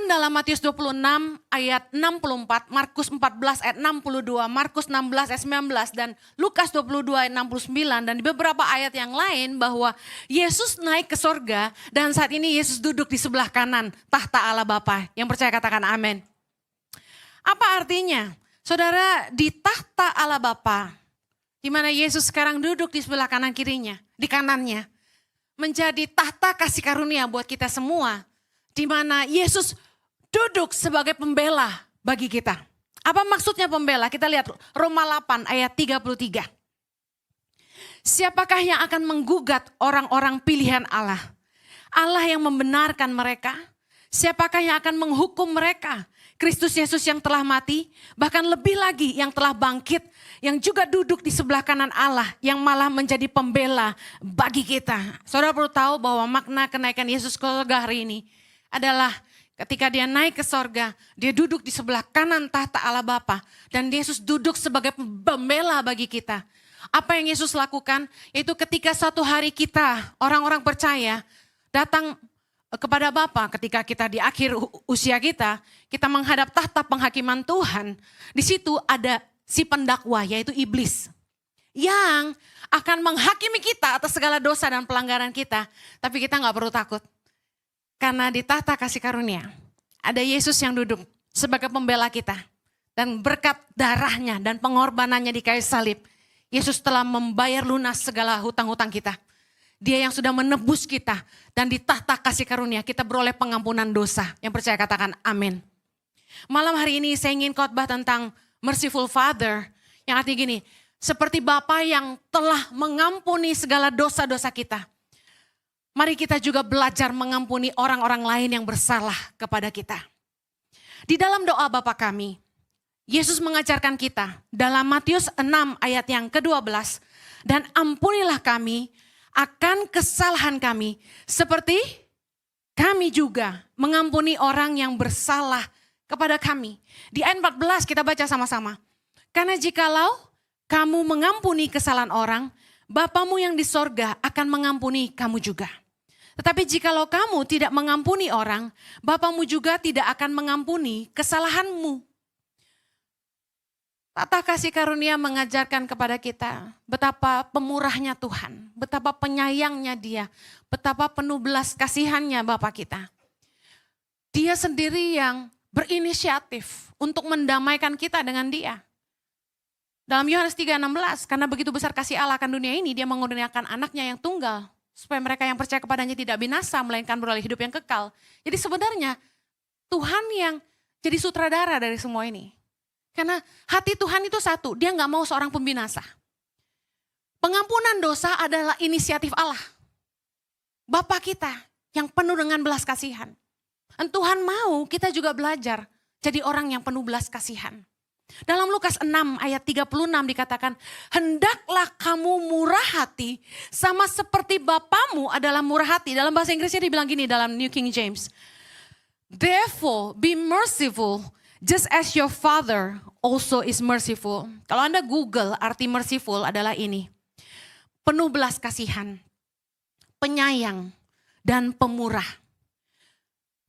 dalam Matius 26 ayat 64, Markus 14 ayat 62, Markus 16 ayat 19, dan Lukas 22 ayat 69, dan di beberapa ayat yang lain bahwa Yesus naik ke sorga dan saat ini Yesus duduk di sebelah kanan tahta Allah Bapa. Yang percaya katakan amin. Apa artinya? Saudara, di tahta Allah Bapa, di mana Yesus sekarang duduk di sebelah kanan kirinya, di kanannya, menjadi tahta kasih karunia buat kita semua. Di mana Yesus duduk sebagai pembela bagi kita. Apa maksudnya pembela? Kita lihat Roma 8 ayat 33. Siapakah yang akan menggugat orang-orang pilihan Allah? Allah yang membenarkan mereka. Siapakah yang akan menghukum mereka? Kristus Yesus yang telah mati, bahkan lebih lagi yang telah bangkit, yang juga duduk di sebelah kanan Allah, yang malah menjadi pembela bagi kita. Saudara perlu tahu bahwa makna kenaikan Yesus ke surga hari ini adalah ketika dia naik ke sorga, dia duduk di sebelah kanan tahta Allah Bapa, dan Yesus duduk sebagai pembela bagi kita. Apa yang Yesus lakukan? Yaitu ketika suatu hari kita, orang-orang percaya, datang kepada Bapa ketika kita di akhir usia kita menghadap tahta penghakiman Tuhan. Di situ ada si pendakwa, yaitu iblis, yang akan menghakimi kita atas segala dosa dan pelanggaran kita. Tapi kita gak perlu takut. Karena di tahta kasih karunia, ada Yesus yang duduk sebagai pembela kita. Dan berkat darahnya dan pengorbanannya di kayu salib, Yesus telah membayar lunas segala hutang-hutang kita. Dia yang sudah menebus kita. Dan di tahta kasih karunia kita beroleh pengampunan dosa. Yang percaya katakan amin. Malam hari ini saya ingin khotbah tentang Merciful Father. Yang artinya gini, seperti Bapa yang telah mengampuni segala dosa-dosa kita. Mari kita juga belajar mengampuni orang-orang lain yang bersalah kepada kita. Di dalam doa Bapa kami, Yesus mengajarkan kita dalam Matius 6 ayat yang ke-12. Dan ampunilah kami akan kesalahan kami seperti kami juga mengampuni orang yang bersalah kepada kami. Di ayat 14 kita baca sama-sama. Karena jikalau kamu mengampuni kesalahan orang, Bapamu yang di sorga akan mengampuni kamu juga. Tetapi jikalau kamu tidak mengampuni orang, Bapamu juga tidak akan mengampuni kesalahanmu. Tata kasih karunia mengajarkan kepada kita betapa pemurahnya Tuhan, betapa penyayangnya Dia, betapa penuh belas kasihannya Bapa kita. Dia sendiri yang berinisiatif untuk mendamaikan kita dengan Dia. Dalam Yohanes 3:16, karena begitu besar kasih Allah akan dunia ini, Dia mengurniakan anaknya yang tunggal, supaya mereka yang percaya kepadanya tidak binasa, melainkan beroleh hidup yang kekal. Jadi sebenarnya Tuhan yang jadi sutradara dari semua ini. Karena hati Tuhan itu satu, Dia gak mau seorang pun binasa. Pengampunan dosa adalah inisiatif Allah. Bapa kita yang penuh dengan belas kasihan. Dan Tuhan mau kita juga belajar jadi orang yang penuh belas kasihan. Dalam Lukas 6 ayat 36 dikatakan, hendaklah kamu murah hati sama seperti Bapamu adalah murah hati. Dalam bahasa Inggrisnya dibilang gini dalam New King James. Therefore be merciful just as your Father also is merciful. Kalau Anda Google arti merciful adalah ini. Penuh belas kasihan, penyayang, dan pemurah.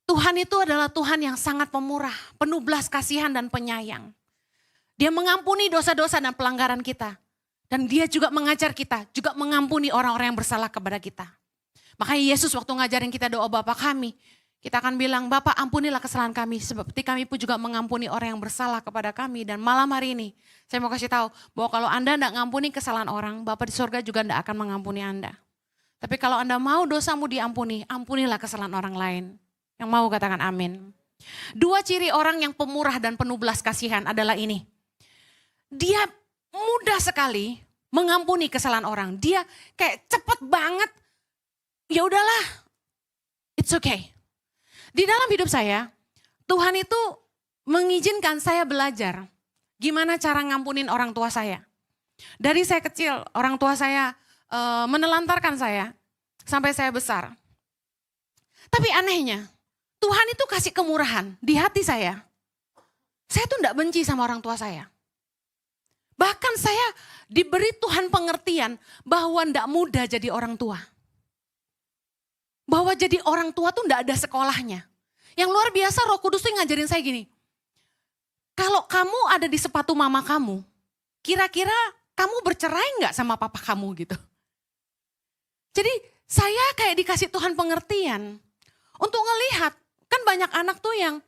Tuhan itu adalah Tuhan yang sangat pemurah, penuh belas kasihan dan penyayang. Dia mengampuni dosa-dosa dan pelanggaran kita. Dan Dia juga mengajar kita, juga mengampuni orang-orang yang bersalah kepada kita. Makanya Yesus waktu ngajarin kita doa Bapa kami, kita akan bilang, Bapa ampunilah kesalahan kami, seperti kami pun juga mengampuni orang yang bersalah kepada kami. Dan malam hari ini, saya mau kasih tahu bahwa kalau Anda tidak mengampuni kesalahan orang, Bapa di surga juga tidak akan mengampuni Anda. Tapi kalau Anda mau dosamu diampuni, ampunilah kesalahan orang lain. Yang mau katakan amin. Dua ciri orang yang pemurah dan penuh belas kasihan adalah ini. Dia mudah sekali mengampuni kesalahan orang. Dia kayak cepet banget. Ya udahlah, it's okay. Di dalam hidup saya, Tuhan itu mengizinkan saya belajar gimana cara ngampunin orang tua saya. Dari saya kecil, orang tua saya menelantarkan saya sampai saya besar. Tapi anehnya, Tuhan itu kasih kemurahan di hati saya. Saya tuh enggak benci sama orang tua saya. Bahkan saya diberi Tuhan pengertian bahwa enggak mudah jadi orang tua. Bahwa jadi orang tua tuh enggak ada sekolahnya. Yang luar biasa Roh Kudus tuh ngajarin saya gini. Kalau kamu ada di sepatu mama kamu, kira-kira kamu bercerai nggak sama papa kamu gitu. Jadi saya kayak dikasih Tuhan pengertian untuk ngelihat, kan banyak anak tuh yang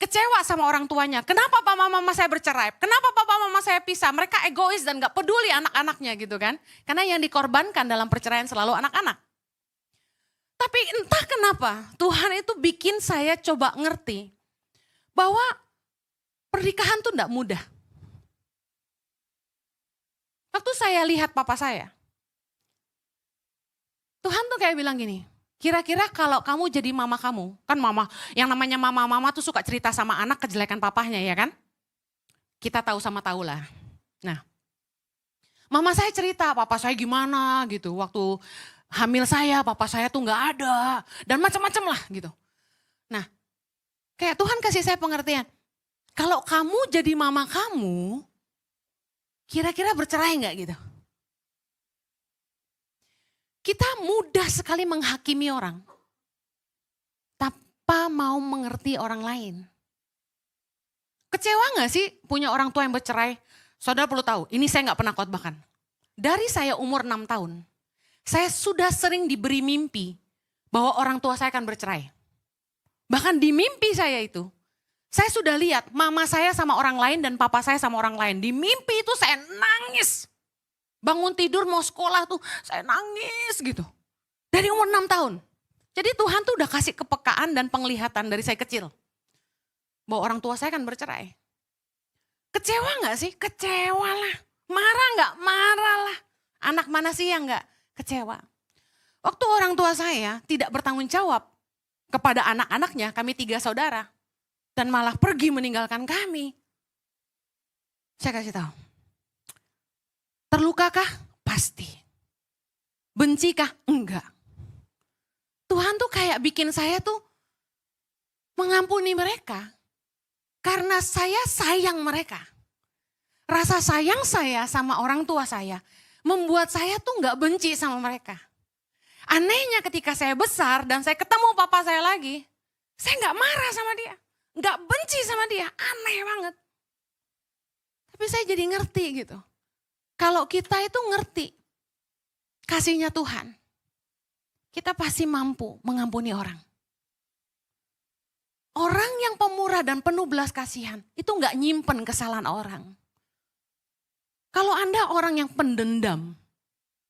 kecewa sama orang tuanya. Kenapa papa mama saya bercerai? Kenapa papa mama saya pisah? Mereka egois dan gak peduli anak-anaknya gitu kan. Karena yang dikorbankan dalam perceraian selalu anak-anak. Tapi entah kenapa Tuhan itu bikin saya coba ngerti bahwa pernikahan tuh gak mudah. Waktu saya lihat papa saya, Tuhan tuh kayak bilang gini, kira-kira kalau kamu jadi mama kamu, kan mama, yang namanya mama-mama tuh suka cerita sama anak kejelekan papahnya ya kan? Kita tahu sama tahu lah. Nah, mama saya cerita papa saya gimana gitu, waktu hamil saya papa saya tuh gak ada, dan macam-macam lah gitu. Nah, kayak Tuhan kasih saya pengertian, kalau kamu jadi mama kamu, kira-kira bercerai gak gitu? Kita mudah sekali menghakimi orang, tanpa mau mengerti orang lain. Kecewa gak sih punya orang tua yang bercerai? Saudara perlu tahu, ini saya gak pernah khotbahkan. Dari saya umur 6 tahun, saya sudah sering diberi mimpi bahwa orang tua saya akan bercerai. Bahkan di mimpi saya itu, saya sudah lihat mama saya sama orang lain dan papa saya sama orang lain. Di mimpi itu saya nangis. Bangun tidur mau sekolah tuh saya nangis gitu. Dari umur 6 tahun. Jadi Tuhan tuh udah kasih kepekaan dan penglihatan dari saya kecil. Bahwa orang tua saya akan bercerai. Kecewa gak sih? Kecewa lah. Marah gak? Marah lah. Anak mana sih yang gak kecewa? Waktu orang tua saya tidak bertanggung jawab kepada anak-anaknya, kami 3 saudara. Dan malah pergi meninggalkan kami. Saya kasih tahu. Terlukakah? Pasti. Bencikah? Enggak. Tuhan tuh kayak bikin saya tuh mengampuni mereka. Karena saya sayang mereka. Rasa sayang saya sama orang tua saya membuat saya tuh gak benci sama mereka. Anehnya ketika saya besar dan saya ketemu papa saya lagi, saya gak marah sama dia. Gak benci sama dia, aneh banget. Tapi saya jadi ngerti gitu. Kalau kita itu ngerti kasihnya Tuhan, kita pasti mampu mengampuni orang. Orang yang pemurah dan penuh belas kasihan itu gak nyimpen kesalahan orang. Kalau Anda orang yang pendendam,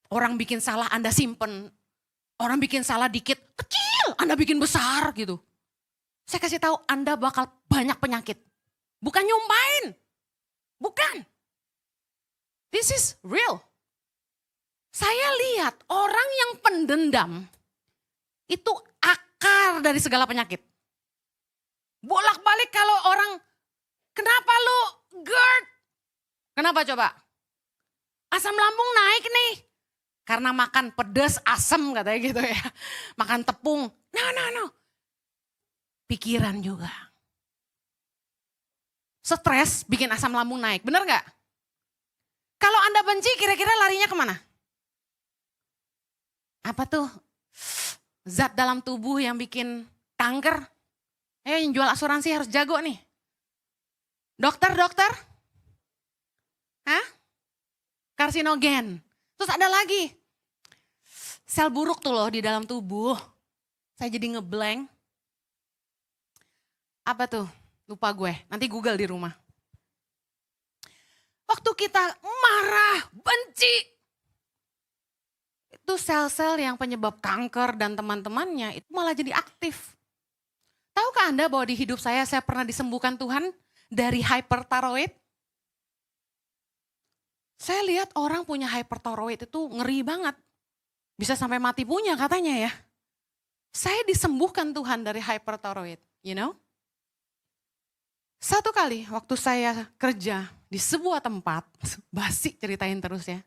orang bikin salah Anda simpen, orang bikin salah dikit, kecil Anda bikin besar gitu. Saya kasih tahu Anda bakal banyak penyakit. Bukan nyumpain, bukan. This is real. Saya lihat orang yang pendendam itu akar dari segala penyakit. Bolak-balik kalau orang, kenapa lu GERD? Kenapa coba? Asam lambung naik nih. Karena makan pedas asam katanya gitu ya. Makan tepung. No. Pikiran juga. Stres bikin asam lambung naik, bener gak? Kalau Anda benci kira-kira larinya kemana? Apa tuh? Zat dalam tubuh yang bikin kanker. Yang jual asuransi harus jago nih. Dokter? Hah? Karsinogen. Terus ada lagi. Sel buruk tuh loh di dalam tubuh. Saya jadi ngeblank. Apa tuh? Lupa gue, nanti Google di rumah. Waktu kita marah, benci. Itu sel-sel yang penyebab kanker dan teman-temannya itu malah jadi aktif. Tahukah Anda bahwa di hidup saya pernah disembuhkan Tuhan dari hyperthyroid? Saya lihat orang punya hyperthyroid itu ngeri banget. Bisa sampai mati punya katanya ya. Saya disembuhkan Tuhan dari hyperthyroid, you know. Satu kali waktu saya kerja di sebuah tempat, basi ceritain terus ya.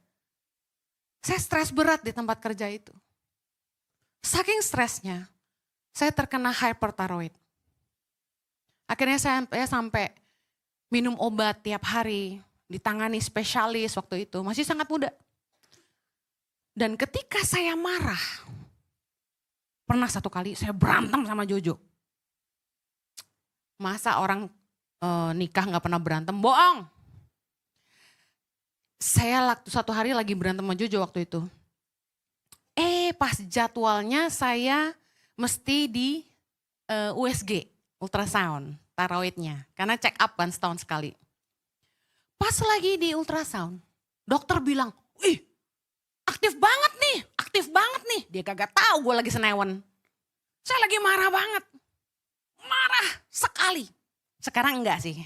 Saya stres berat di tempat kerja itu. Saking stresnya, saya terkena hyperthyroid. Akhirnya saya sampai minum obat tiap hari, ditangani spesialis waktu itu, masih sangat muda. Dan ketika saya marah, pernah satu kali saya berantem sama Jojo. Masa orang nikah gak pernah berantem? Bohong. Saya satu hari lagi berantem sama Jojo waktu itu. Pas jadwalnya saya mesti di USG, ultrasound, tiroidnya. Karena check up kan setahun sekali. Pas lagi di ultrasound, dokter bilang, wih aktif banget nih. Dia kagak tahu gue lagi senewan. Saya lagi marah banget. Marah sekali. Sekarang enggak sih.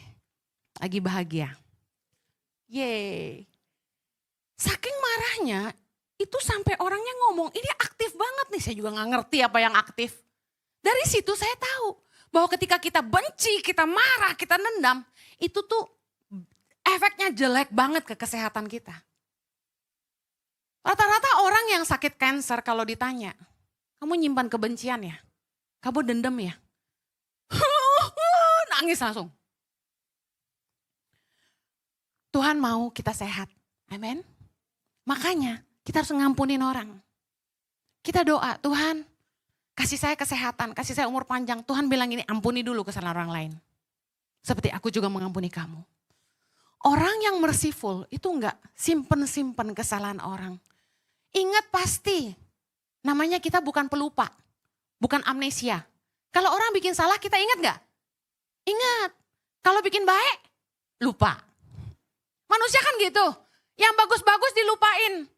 Lagi bahagia. Yeay. Saking marahnya, itu sampai orangnya ngomong, ini aktif banget nih. Saya juga gak ngerti apa yang aktif. Dari situ saya tahu bahwa ketika kita benci, kita marah, kita nendam, itu tuh efeknya jelek banget ke kesehatan kita. Rata-rata orang yang sakit kanker kalau ditanya, kamu nyimpan kebencian ya? Kamu dendam ya? Nangis langsung. Tuhan mau kita sehat. Amin. Makanya kita harus ngampunin orang. Kita doa, Tuhan kasih saya kesehatan, kasih saya umur panjang. Tuhan bilang ini, ampuni dulu kesalahan orang lain. Seperti aku juga mengampuni kamu. Orang yang merciful itu enggak simpen-simpen kesalahan orang. Ingat pasti, namanya kita bukan pelupa, bukan amnesia. Kalau orang bikin salah kita ingat enggak? Ingat. Kalau bikin baik, lupa. Manusia kan gitu, yang bagus-bagus dilupain.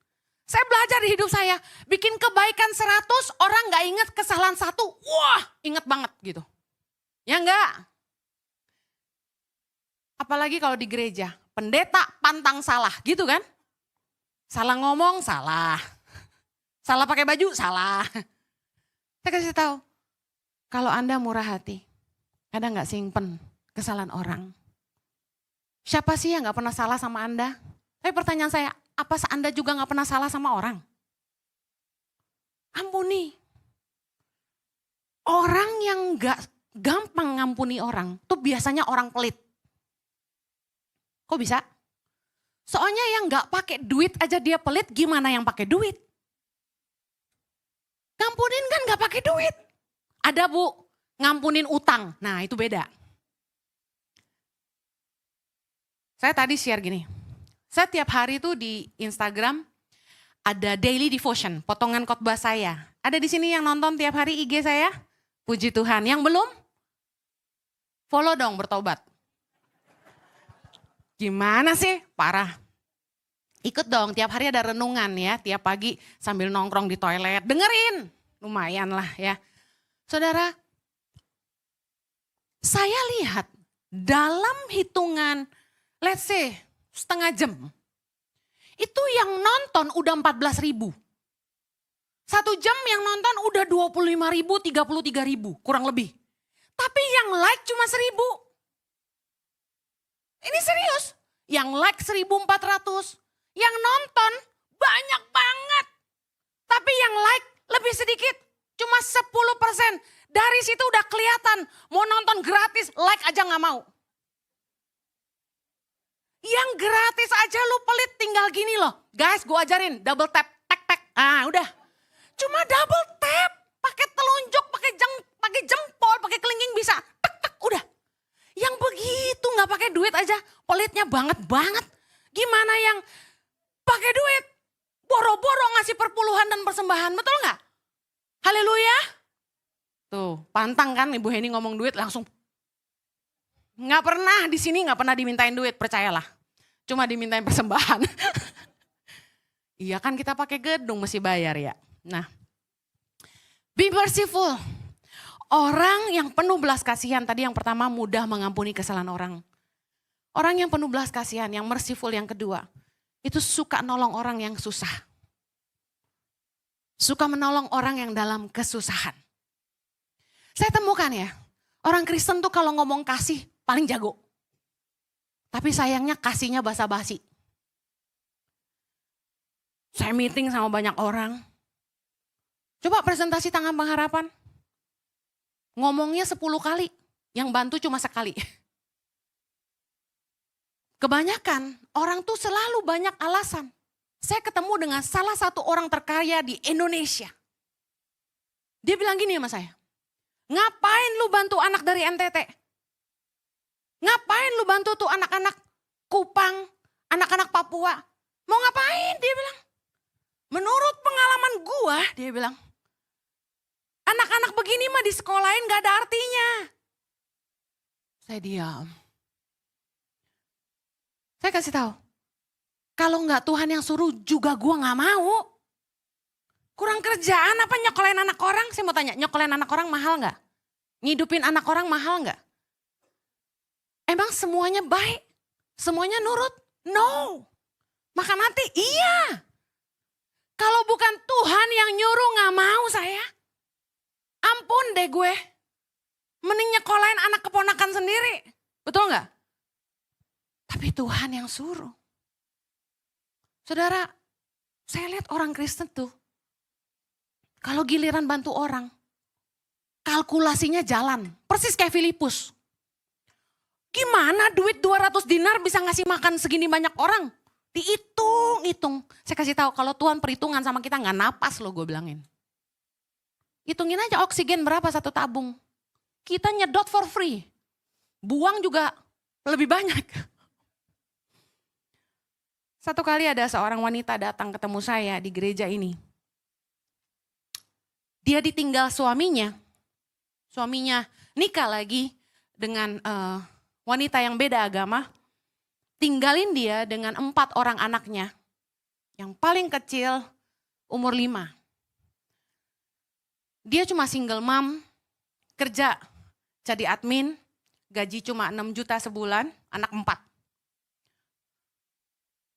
Saya belajar di hidup saya, bikin kebaikan 100, orang gak ingat kesalahan 1, wah ingat banget gitu. Ya enggak? Apalagi kalau di gereja, pendeta pantang salah gitu kan. Salah ngomong, salah. Salah pakai baju, salah. Saya kasih tahu, kalau Anda murah hati, ada gak simpen kesalahan orang? Siapa sih yang gak pernah salah sama Anda? Tapi pertanyaan saya, apa Anda juga gak pernah salah sama orang? Ampuni. Orang yang gak gampang ngampuni orang, tuh biasanya orang pelit. Kok bisa? Soalnya yang gak pakai duit aja dia pelit, gimana yang pakai duit? Ngampunin kan gak pakai duit. Ada Bu, ngampunin utang. Nah itu beda. Saya tadi share gini. Saya tiap hari tuh di Instagram ada daily devotion, potongan khotbah saya. Ada di sini yang nonton tiap hari IG saya? Puji Tuhan. Yang belum? Follow dong, bertobat. Gimana sih? Parah. Ikut dong, tiap hari ada renungan ya, tiap pagi sambil nongkrong di toilet. Dengerin, lumayan lah ya. Saudara, saya lihat dalam hitungan, let's say setengah jam, itu yang nonton udah 14.000. 1 jam yang nonton udah 25.000, 33.000 kurang lebih. Tapi yang like cuma 1.000. Ini serius, yang like 1.400. Yang nonton banyak banget. Tapi yang like lebih sedikit, cuma 10%. Dari situ udah kelihatan, mau nonton gratis, like aja gak mau. Yang gratis aja lu pelit, tinggal gini loh. Guys, gue ajarin, double tap, tek. Ah udah. Cuma double tap, pakai telunjuk, pakai jempol, pakai kelingking bisa. Tek, udah. Yang begitu gak pakai duit aja, pelitnya banget. Gimana yang pakai duit? Boro-boro ngasih perpuluhan dan persembahan, betul gak? Haleluya. Tuh, pantang kan Ibu Heni ngomong duit langsung. Gak pernah di sini gak pernah dimintain duit, percayalah. Cuma dimintain persembahan. Iya kan kita pakai gedung mesti bayar ya. Nah, be merciful. Orang yang penuh belas kasihan, tadi yang pertama mudah mengampuni kesalahan orang. Orang yang penuh belas kasihan, yang merciful yang kedua, itu suka nolong orang yang susah. Suka menolong orang yang dalam kesusahan. Saya temukan ya, orang Kristen tuh kalau ngomong kasih paling jago. Tapi sayangnya kasihnya basa-basi. Saya meeting sama banyak orang. Coba presentasi tangan pengharapan. Ngomongnya 10 kali, yang bantu cuma sekali. Kebanyakan orang tuh selalu banyak alasan. Saya ketemu dengan salah satu orang terkaya di Indonesia. Dia bilang gini sama saya, ngapain lu bantu anak dari NTT? Ngapain lu bantu tuh anak-anak Kupang, anak-anak Papua? Mau ngapain? Dia bilang. Menurut pengalaman gua, dia bilang. Anak-anak begini mah di sekolahin gak ada artinya. Saya diam. Saya kasih tahu. Kalau nggak Tuhan yang suruh juga gua nggak mau. Kurang kerjaan apa nyokolain anak orang? Saya mau tanya, nyokolain anak orang mahal nggak? Ngidupin anak orang mahal nggak? Emang semuanya baik? Semuanya nurut? No. Makan hati? Iya. Kalau bukan Tuhan yang nyuruh nggak mau saya. Ampun deh gue. Mending nyekolahin anak keponakan sendiri. Betul nggak? Tapi Tuhan yang suruh. Saudara, saya lihat orang Kristen tuh. Kalau giliran bantu orang, kalkulasinya jalan. Persis kayak Filipus. Gimana duit 200 dinar bisa ngasih makan segini banyak orang? Dihitung-hitung. Saya kasih tahu kalau Tuhan perhitungan sama kita nggak napas loh gue bilangin. Hitungin aja oksigen berapa satu tabung. Kita nyedot for free. Buang juga lebih banyak. Satu kali ada seorang wanita datang ketemu saya di gereja ini. Dia ditinggal suaminya. Suaminya nikah lagi dengan wanita yang beda agama. Tinggalin dia dengan 4 orang anaknya. Yang paling kecil umur 5. Dia cuma single mom, kerja jadi admin, gaji cuma 6 juta sebulan, anak 4.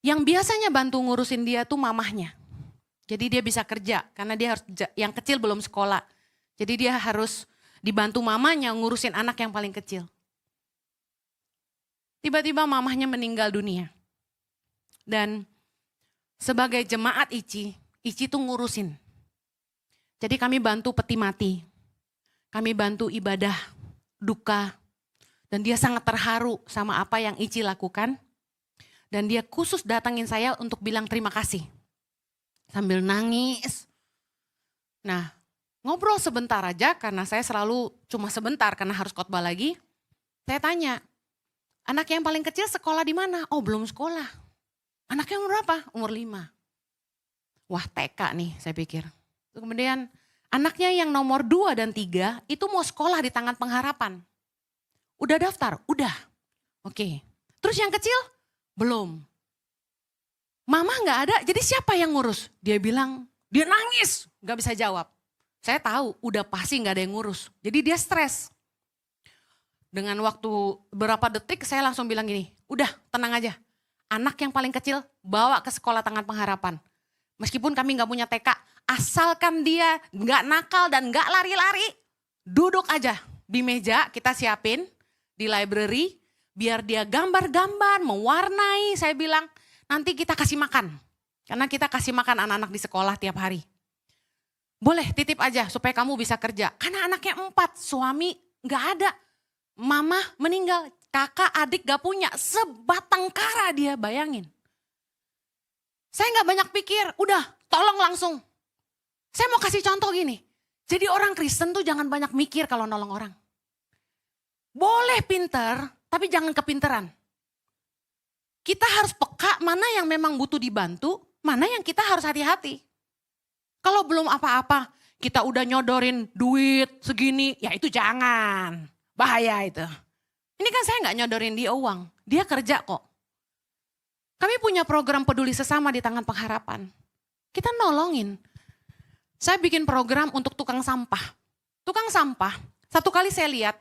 Yang biasanya bantu ngurusin dia tuh mamahnya. Jadi dia bisa kerja karena dia harus, yang kecil belum sekolah. Jadi dia harus dibantu mamanya ngurusin anak yang paling kecil. Tiba-tiba mamahnya meninggal dunia. Dan sebagai jemaat Ici tuh ngurusin. Jadi kami bantu peti mati. Kami bantu ibadah, duka. Dan dia sangat terharu sama apa yang Ici lakukan. Dan dia khusus datangin saya untuk bilang terima kasih. Sambil nangis. Nah, ngobrol sebentar aja karena saya selalu cuma sebentar karena harus khotbah lagi. Saya tanya, anak yang paling kecil sekolah di mana? Oh, belum sekolah. Anaknya umur berapa? Umur 5. Wah, TK nih saya pikir. Kemudian anaknya yang nomor 2 dan 3 itu mau sekolah di Tangan Pengharapan. Udah daftar? Udah. Oke. Terus yang kecil? Belum. Mama gak ada, jadi siapa yang ngurus? Dia bilang, dia nangis, gak bisa jawab. Saya tahu, udah pasti gak ada yang ngurus. Jadi dia stres. Dengan waktu berapa detik saya langsung bilang gini, udah tenang aja. Anak yang paling kecil bawa ke sekolah Tangan Pengharapan. Meskipun kami gak punya TK, asalkan dia gak nakal dan gak lari-lari, duduk aja di meja kita siapin di library. Biar dia gambar-gambar, mewarnai, saya bilang nanti kita kasih makan. Karena kita kasih makan anak-anak di sekolah tiap hari. Boleh titip aja supaya kamu bisa kerja. Karena anaknya 4, suami gak ada. Mama meninggal, kakak adik gak punya, sebatang kara dia, bayangin. Saya gak banyak pikir, udah tolong langsung. Saya mau kasih contoh gini, jadi orang Kristen tuh jangan banyak mikir kalau nolong orang. Boleh pinter, tapi jangan kepinteran. Kita harus peka mana yang memang butuh dibantu, mana yang kita harus hati-hati. Kalau belum apa-apa, kita udah nyodorin duit segini, ya itu jangan. Bahaya itu. Ini kan saya gak nyodorin dia uang, dia kerja kok. Kami punya program peduli sesama di Tangan Pengharapan. Kita nolongin. Saya bikin program untuk tukang sampah. Tukang sampah, satu kali saya lihat,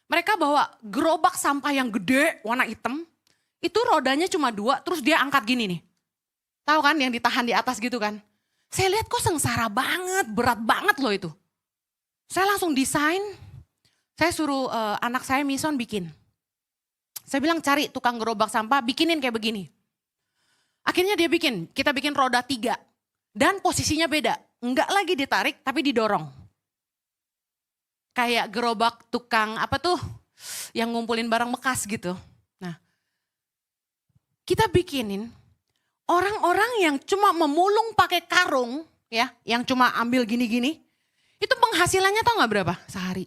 mereka bawa gerobak sampah yang gede, warna hitam. Itu rodanya cuma 2, terus dia angkat gini nih. Tahu kan yang ditahan di atas gitu kan. Saya lihat kok sengsara banget, berat banget loh itu. Saya langsung desain, saya suruh anak saya Mison bikin. Saya bilang cari tukang gerobak sampah, bikinin kayak begini. Akhirnya dia bikin, kita bikin roda 3. Dan posisinya beda, enggak lagi ditarik tapi didorong. Kayak gerobak tukang apa tuh yang ngumpulin barang bekas gitu. Nah, kita bikinin orang-orang yang cuma memulung pakai karung ya, yang cuma ambil gini-gini, itu penghasilannya tau gak berapa sehari?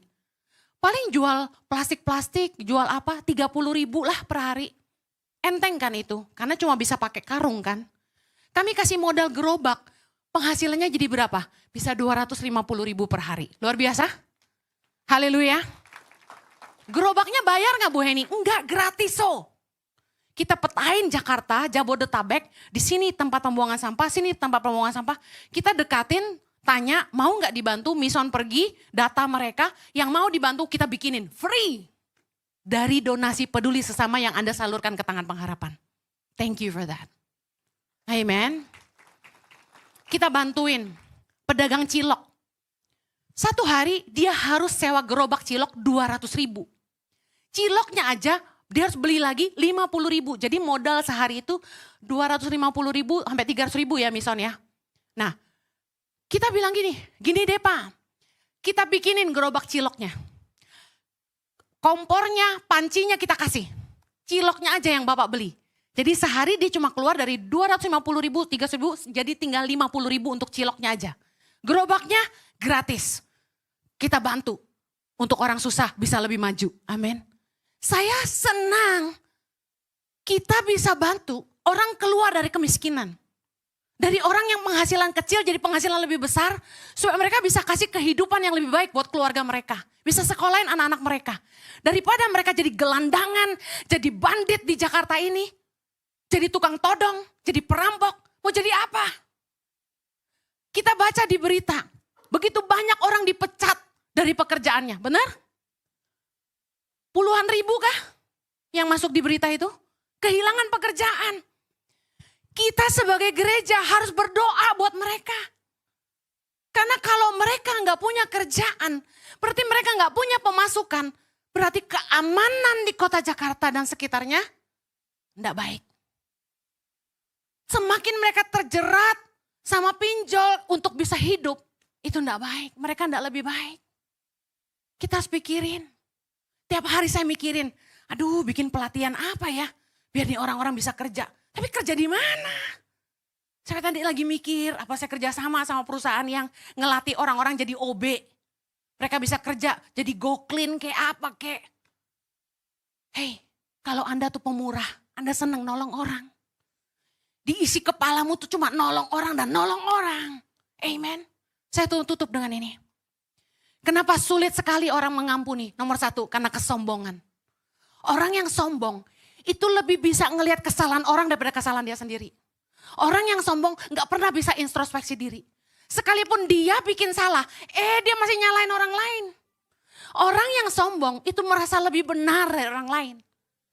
Paling jual plastik-plastik, jual apa 30 ribu lah per hari. Enteng kan itu, karena cuma bisa pakai karung kan. Kami kasih modal gerobak, penghasilannya jadi berapa? Bisa 250 ribu per hari. Luar biasa? Haleluya. Gerobaknya bayar gak Bu Heni? Enggak, gratis so. Kita petain Jakarta, Jabodetabek, di sini tempat pembuangan sampah, sini tempat pembuangan sampah. Kita dekatin, tanya mau gak dibantu, Mison pergi, data mereka, yang mau dibantu kita bikinin, free. Dari donasi peduli sesama yang Anda salurkan ke tangan pengharapan. Thank you for that. Amen. Kita bantuin pedagang cilok. Satu hari dia harus sewa gerobak cilok 200 ribu. Ciloknya aja dia harus beli lagi 50 ribu. Jadi modal sehari itu 250 ribu sampai 300 ribu ya Mison ya. Nah kita bilang gini deh Pak. Kita bikinin gerobak ciloknya. Kompornya, pancinya kita kasih. Ciloknya aja yang Bapak beli. Jadi sehari dia cuma keluar dari 250 ribu, 300 ribu, jadi tinggal 50 ribu untuk ciloknya aja. Gerobaknya gratis. Kita bantu untuk orang susah bisa lebih maju. Amin. Saya senang kita bisa bantu orang keluar dari kemiskinan. Dari orang yang penghasilan kecil jadi penghasilan lebih besar. Supaya mereka bisa kasih kehidupan yang lebih baik buat keluarga mereka. Bisa sekolahin anak-anak mereka. Daripada mereka jadi gelandangan, jadi bandit di Jakarta ini. Jadi tukang todong, jadi perampok, mau jadi apa? Kita baca di berita, begitu banyak orang dipecat dari pekerjaannya, benar? Puluhan ribu kah yang masuk di berita itu? Kehilangan pekerjaan. Kita sebagai gereja harus berdoa buat mereka. Karena kalau mereka nggak punya kerjaan, berarti mereka nggak punya pemasukan, berarti keamanan di kota Jakarta dan sekitarnya nggak baik. Semakin mereka terjerat sama pinjol untuk bisa hidup, itu enggak baik. Mereka enggak lebih baik. Kita harus pikirin. Tiap hari saya mikirin, aduh bikin pelatihan apa ya, biar nih orang-orang bisa kerja. Tapi kerja di mana? Saya tadi lagi mikir, apa saya kerja sama perusahaan yang ngelatih orang-orang jadi OB. Mereka bisa kerja jadi go clean kayak apa kayak. Hei, kalau Anda tuh pemurah, Anda senang nolong orang. Diisi kepalamu tuh cuma nolong orang dan nolong orang. Amen. Saya tutup dengan ini. Kenapa sulit sekali orang mengampuni? Nomor satu, karena kesombongan. Orang yang sombong itu lebih bisa ngelihat kesalahan orang daripada kesalahan dia sendiri. Orang yang sombong gak pernah bisa introspeksi diri. Sekalipun dia bikin salah, dia masih nyalain orang lain. Orang yang sombong itu merasa lebih benar dari orang lain.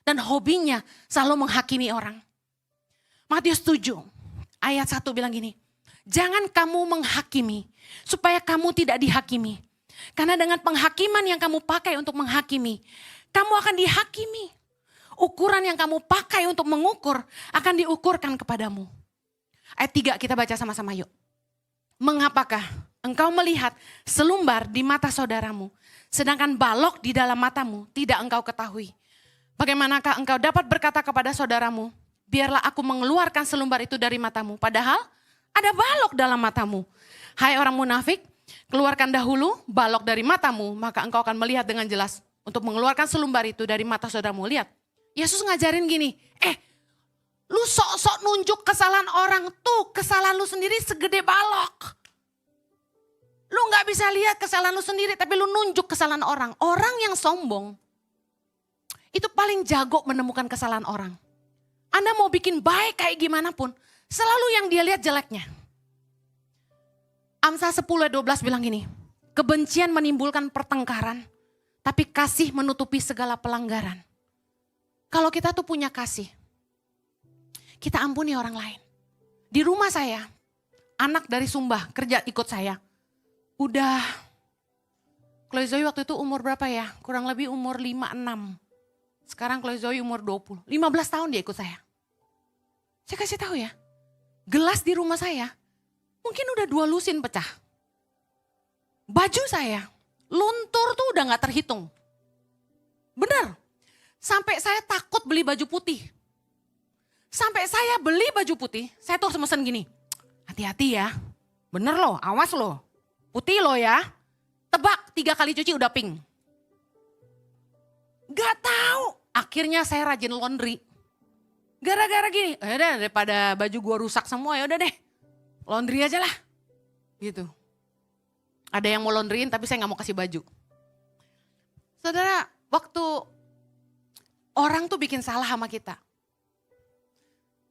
Dan hobinya selalu menghakimi orang. Matius 7 ayat 1 bilang gini, jangan kamu menghakimi supaya kamu tidak dihakimi. Karena dengan penghakiman yang kamu pakai untuk menghakimi, kamu akan dihakimi. Ukuran yang kamu pakai untuk mengukur akan diukurkan kepadamu. Ayat 3 kita baca sama-sama yuk. Mengapakah engkau melihat selumbar di mata saudaramu, sedangkan balok di dalam matamu tidak engkau ketahui? Bagaimanakah engkau dapat berkata kepada saudaramu, biarlah aku mengeluarkan selumbar itu dari matamu. Padahal ada balok dalam matamu. Hai orang munafik, keluarkan dahulu balok dari matamu, maka engkau akan melihat dengan jelas untuk mengeluarkan selumbar itu dari mata saudaramu. Lihat, Yesus ngajarin gini, lu sok-sok nunjuk kesalahan orang tuh, kesalahan lu sendiri segede balok. Lu gak bisa lihat kesalahan lu sendiri, tapi lu nunjuk kesalahan orang. Orang yang sombong, itu paling jago menemukan kesalahan orang. Anda mau bikin baik kayak gimana pun, selalu yang dia lihat jeleknya. Amsal 10 ayat 12 bilang gini, kebencian menimbulkan pertengkaran, tapi kasih menutupi segala pelanggaran. Kalau kita tuh punya kasih, kita ampuni orang lain. Di rumah saya, anak dari Sumba kerja ikut saya. Udah, Chloe Zoe waktu itu umur berapa ya? Kurang lebih umur 5-6. Sekarang Chloe Zoe umur 20. 15 tahun dia ikut saya. Saya kasih tahu ya, gelas di rumah saya mungkin udah 2 lusin pecah. Baju saya, luntur tuh udah gak terhitung. Bener, sampai saya takut beli baju putih. Sampai saya beli baju putih, saya tuh harus mesen gini, hati-hati ya, bener loh, awas loh, putih loh ya. Tebak 3 kali cuci udah pink. Gak tahu. Akhirnya saya rajin laundry. Gara-gara gini, udah daripada baju gua rusak semua ya udah deh. Laundry aja lah. Gitu. Ada yang mau laundryin tapi saya gak mau kasih baju. Saudara, waktu orang tuh bikin salah sama kita.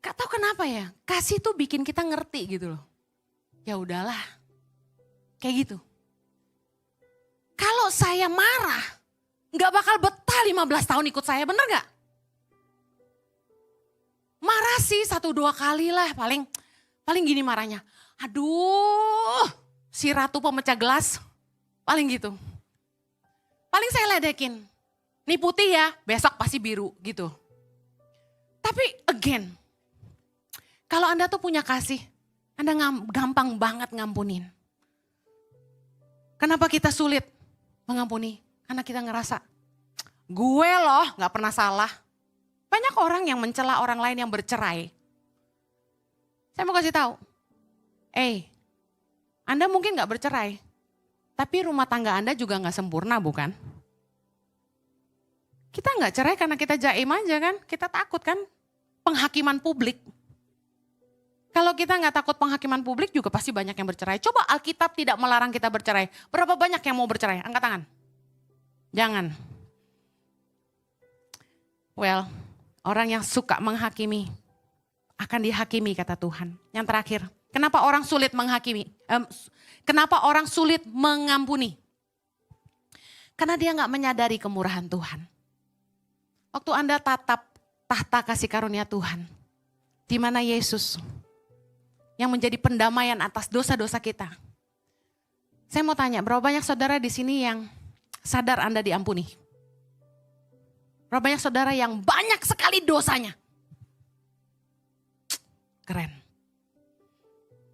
Gak tahu kenapa ya, kasih tuh bikin kita ngerti gitu loh. Ya udahlah, kayak gitu. Kalau saya marah, gak bakal betah 15 tahun ikut saya, bener gak? Marah sih 1-2 kali lah, paling gini marahnya. Aduh, si ratu pemecah gelas, paling gitu. Paling saya ledekin, nih putih ya, besok pasti biru gitu. Tapi again, kalau Anda tuh punya kasih, Anda gampang banget ngampunin. Kenapa kita sulit mengampuni? Karena kita ngerasa, gue loh gak pernah salah. Banyak orang yang mencela orang lain yang bercerai. Saya mau kasih tahu, Anda mungkin gak bercerai, tapi rumah tangga Anda juga gak sempurna bukan? Kita gak cerai karena kita jaim aja kan, kita takut kan penghakiman publik. Kalau kita gak takut penghakiman publik juga pasti banyak yang bercerai. Coba Alkitab tidak melarang kita bercerai. Berapa banyak yang mau bercerai? Angkat tangan. Jangan. Well, orang yang suka menghakimi akan dihakimi kata Tuhan. Yang terakhir, kenapa orang sulit menghakimi? Kenapa orang sulit mengampuni? Karena dia gak menyadari kemurahan Tuhan. Waktu Anda tatap tahta kasih karunia Tuhan, di mana Yesus yang menjadi pendamaian atas dosa-dosa kita. Saya mau tanya, berapa banyak saudara di sini yang sadar Anda diampuni? Berapa banyak saudara yang banyak sekali dosanya? Keren.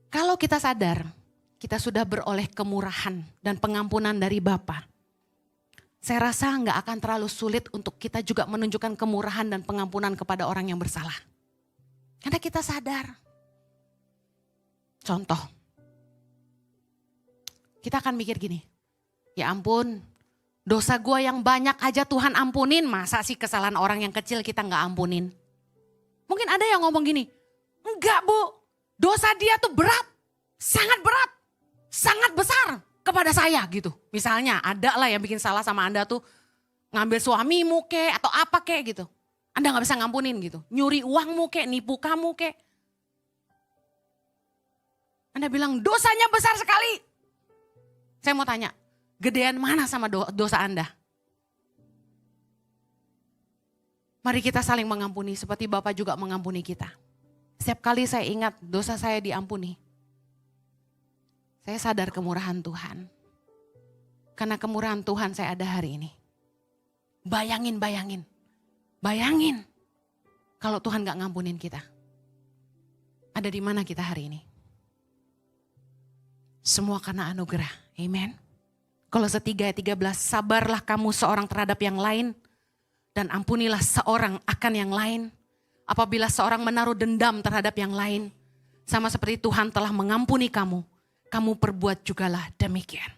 Kalau kita sadar, kita sudah beroleh kemurahan dan pengampunan dari Bapa. Saya rasa nggak akan terlalu sulit untuk kita juga menunjukkan kemurahan dan pengampunan kepada orang yang bersalah. Karena kita sadar. Contoh, kita akan mikir gini, ya ampun, dosa gue yang banyak aja Tuhan ampunin, masa sih kesalahan orang yang kecil kita nggak ampunin? Mungkin ada yang ngomong gini, enggak bu, dosa dia tuh berat, sangat besar kepada saya gitu. Misalnya ada lah yang bikin salah sama Anda tuh ngambil suamimu kek atau apa kek gitu. Anda gak bisa ngampunin gitu, nyuri uangmu kek, nipu kamu kek. Anda bilang dosanya besar sekali. Saya mau tanya, gedean mana sama dosa Anda? Mari kita saling mengampuni seperti Bapa juga mengampuni kita. Setiap kali saya ingat dosa saya diampuni, saya sadar kemurahan Tuhan. Karena kemurahan Tuhan saya ada hari ini. Bayangin kalau Tuhan gak ngampunin kita. Ada di mana kita hari ini? Semua karena anugerah, amen. Kolose 3 ayat 13, sabarlah kamu seorang terhadap yang lain dan ampunilah seorang akan yang lain. Apabila seorang menaruh dendam terhadap yang lain, sama seperti Tuhan telah mengampuni kamu, kamu perbuat jugalah demikian.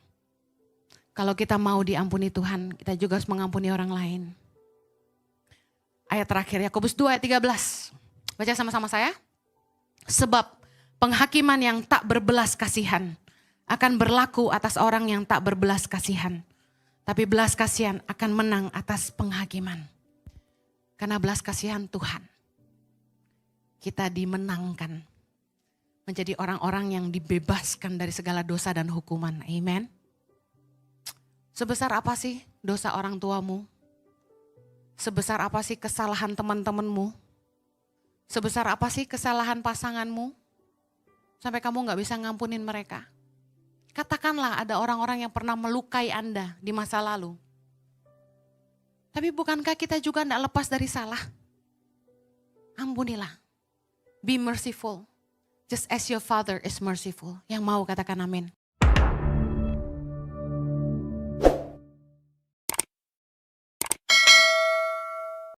Kalau kita mau diampuni Tuhan, kita juga harus mengampuni orang lain. Ayat terakhir, Yakobus 2 ayat 13. Baca sama-sama saya. Sebab penghakiman yang tak berbelas kasihan akan berlaku atas orang yang tak berbelas kasihan. Tapi belas kasihan akan menang atas penghakiman. Karena belas kasihan Tuhan, kita dimenangkan. Menjadi orang-orang yang dibebaskan dari segala dosa dan hukuman. Amen. Sebesar apa sih dosa orang tuamu? Sebesar apa sih kesalahan teman-temanmu? Sebesar apa sih kesalahan pasanganmu? Sampai kamu gak bisa ngampunin mereka. Katakanlah ada orang-orang yang pernah melukai Anda di masa lalu. Tapi bukankah kita juga gak lepas dari salah? Ampunilah. Be merciful. Just as your Father is merciful. Yang mau katakan amin.